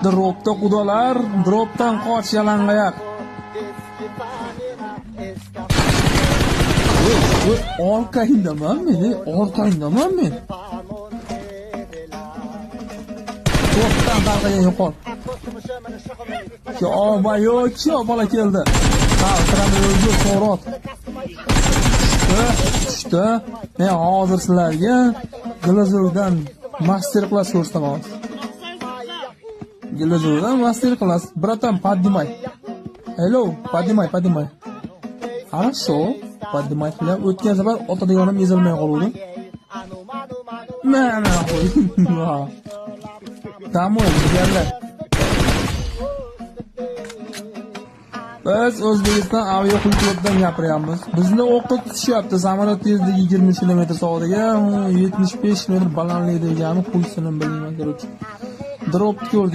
Dropda qudalar, dropdan qoch yalangoyoq. Orqangdaman men, orqangdaman men. To'xtan qarqaga yo'qol. Yo bola keldi. Tramvayga to'g'ri. Tushdi. Men hozir sizlarga Glazurdan master class ko'rsataman. Glazurdan master class. Bratan, поднимай. Hello, поднимай. Хорошо, поднимай. O'tgan safar otadiganim ezilmay qoldi. Mana qo'y. Tamom, deganlar. Biz O'zbekiston aviaklubdan gapiryapmiz. Bizni o'qqa tutishyapti. Samolyot tezligi 20 km/soatga, 75 metr balandlikda ekani, qo'ysini bilmayman, короче. Drop ko'rdik.